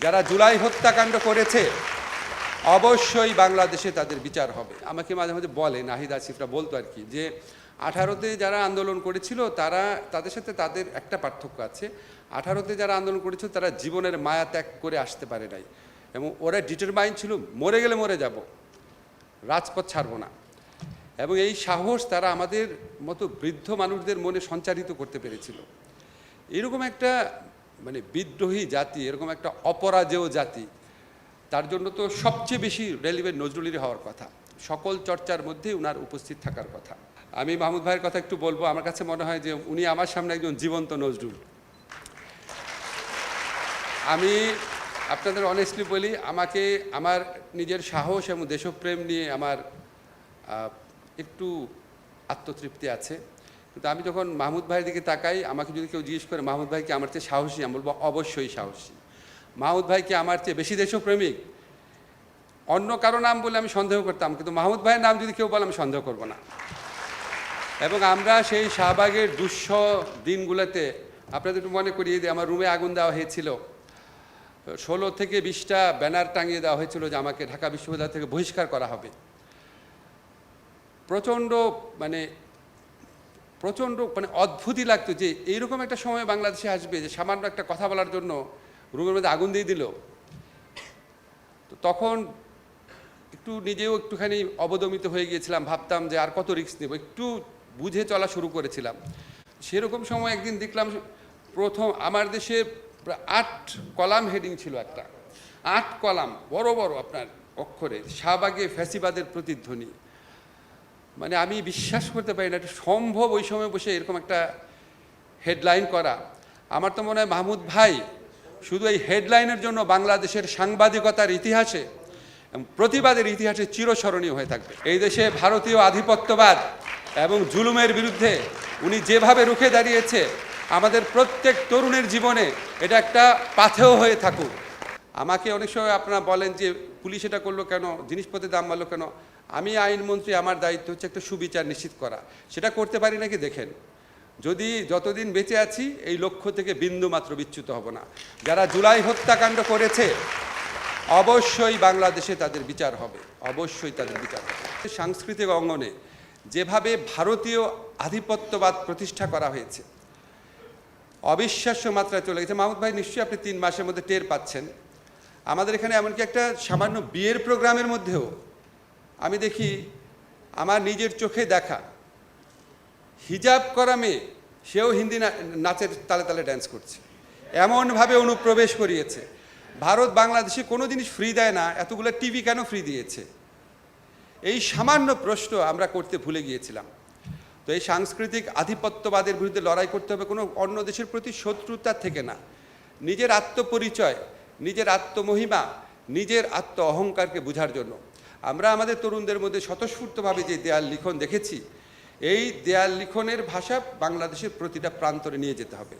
যারা জুলাই হত্যাকাণ্ড করেছে অবশ্যই বাংলাদেশে তাদের বিচার হবে। আমাকে মাঝে মাঝে বলে নাহিদ আসিফরা বলতো আর কি, যে 18তে যারা আন্দোলন করেছিল তাদের সাথে তাদের একটা পার্থক্য আছে। 18তে যারা আন্দোলন করেছিল তারা জীবনের মায়া ত্যাগ করে আসতে পারে নাই, এবং ওরা ডিটারমাইন্ড ছিল মরে গেলে মরে যাব, রাজপথ ছাড়বো না। এবং এই সাহস তারা আমাদের মতো বৃদ্ধ মানুষদের মনে সঞ্চারিত করতে পেরেছিল। এরকম একটা বিদ্রোহী জাতি, এরকম একটা অপরাজেয় জাতি, তার জন্য তো সবচেয়ে বেশি রেলিভেন্ট নজরুলের হওয়ার কথা, সকল চর্চার মধ্যে উনার উপস্থিত থাকার কথা। আমি মাহমুদ ভাইয়ের কথা একটু বলবো। আমার কাছে মনে হয় যে উনি আমার সামনে একজন জীবন্ত নজরুল। আমি আপনাদের অনেস্টলি বলি, আমাকে আমার নিজের সাহস এবং দেশপ্রেম নিয়ে আমার একটু আত্মতৃপ্তি আছে, কিন্তু আমি যখন মাহমুদ ভাইয়ের দিকে তাকাই, আমাকে যদি কেউ জিজ্ঞেস করে মাহমুদ ভাইকে আমার চেয়ে সাহসী, আমি বলবো অবশ্যই সাহসী। মাহমুদ ভাইকে আমার চেয়ে বেশি দেশপ্রেমিক অন্য কারো নাম বলে আমি সন্দেহ করতাম, কিন্তু মাহমুদ ভাইয়ের নাম যদি কেউ বলে আমি সন্দেহ করব না। এবং আমরা সেই শাহবাগের দুঃসহ দিনগুলোতে, আপনাদের একটু মনে করিয়ে দিই, আমার রুমে আগুন দেওয়া হয়েছিল, 16 থেকে 20টা ব্যানার টাঙিয়ে দেওয়া হয়েছিল যে আমাকে ঢাকা বিশ্ববিদ্যালয় থেকে বহিষ্কার করা হবে। প্রচণ্ড অদ্ভুতই লাগতো যে এইরকম একটা সময় বাংলাদেশে আসবে যে সামান্য একটা কথা বলার জন্য রুমের মধ্যে আগুন দিয়ে দিল। তো তখন একটু নিজেও একটুখানি অবদমিত হয়ে গিয়েছিলাম, ভাবতাম যে আর কত রিস্ক নেব, একটু বুঝে চলা শুরু করেছিলাম। সেরকম সময় একদিন দেখলাম প্রথম আমার দেশে 8 কলাম হেডিং ছিল, একটা 8 কলাম বড় বড় আপনার অক্ষরে, শাহবাগে ফ্যাসিবাদের প্রতিধ্বনি। আমি বিশ্বাস করতে পারি না এটা সম্ভব ওই সময় বসে এরকম একটা হেডলাইন করা। আমার তো মনে হয় মাহমুদ ভাই শুধু এই হেডলাইনের জন্য বাংলাদেশের সাংবাদিকতার ইতিহাসে, প্রতিবাদের ইতিহাসে চিরস্মরণীয় হয়ে থাকবে। এই দেশে ভারতীয় আধিপত্যবাদ এবং জুলুমের বিরুদ্ধে উনি যেভাবে রুখে দাঁড়িয়েছে, আমাদের প্রত্যেক তরুণের জীবনে এটা একটা পাথেয় হয়ে থাকুক। আমাকে অনেক সময় আপনারা বলেন যে পুলিশ এটা করলো কেন, জিনিসপত্রের দাম বাড়লো কেন। আমি আইনমন্ত্রী, আমার দায়িত্ব হচ্ছে একটা সুবিচার নিশ্চিত করা। সেটা করতে পারি নাকি দেখেন। যতদিন বেঁচে আছি এই লক্ষ্য থেকে বিন্দু মাত্র বিচ্যুত হব না। যারা জুলাই হত্যাকাণ্ড করেছে অবশ্যই বাংলাদেশে তাদের বিচার হবে, অবশ্যই তাদের বিচার হবে। সাংস্কৃতিক অঙ্গনে যেভাবে ভারতীয় আধিপত্যবাদ প্রতিষ্ঠা করা হয়েছে, অবিশ্বাস্য মাত্রায় চলে গেছে। মাহমুদ ভাই নিশ্চয়ই আপনি 3 মাসের মধ্যে টের পাচ্ছেন। আমাদের এখানে এমনকি একটা সামান্য বিয়ের প্রোগ্রামের মধ্যেও আমি দেখি আমার নিজের চোখে দেখা হিজাব করা মেয়ে, সেও হিন্দি নাচের তালে তালে ড্যান্স করছে, এমনভাবে অনুপ্রবেশ করিয়েছে। ভারত বাংলাদেশে কোনো জিনিস ফ্রি দেয় না, এতগুলো টিভি কেন ফ্রি দিয়েছে? এই সামান্য প্রশ্ন আমরা করতে ভুলে গিয়েছিলাম। তো এই সাংস্কৃতিক আধিপত্যবাদের বিরুদ্ধে লড়াই করতে হবে কোনো অন্য দেশের প্রতি শত্রুতার থেকে না, নিজের আত্মপরিচয়, নিজের আত্মমহিমা, নিজের আত্ম অহংকারকে বোঝার জন্য। আমরা আমাদের তরুণদের মধ্যে স্বতঃস্ফূর্তভাবে যে দেয়াল লিখন দেখেছি, এই দেয়াল লিখনের ভাষা বাংলাদেশের প্রতিটা প্রান্তরে নিয়ে যেতে হবে।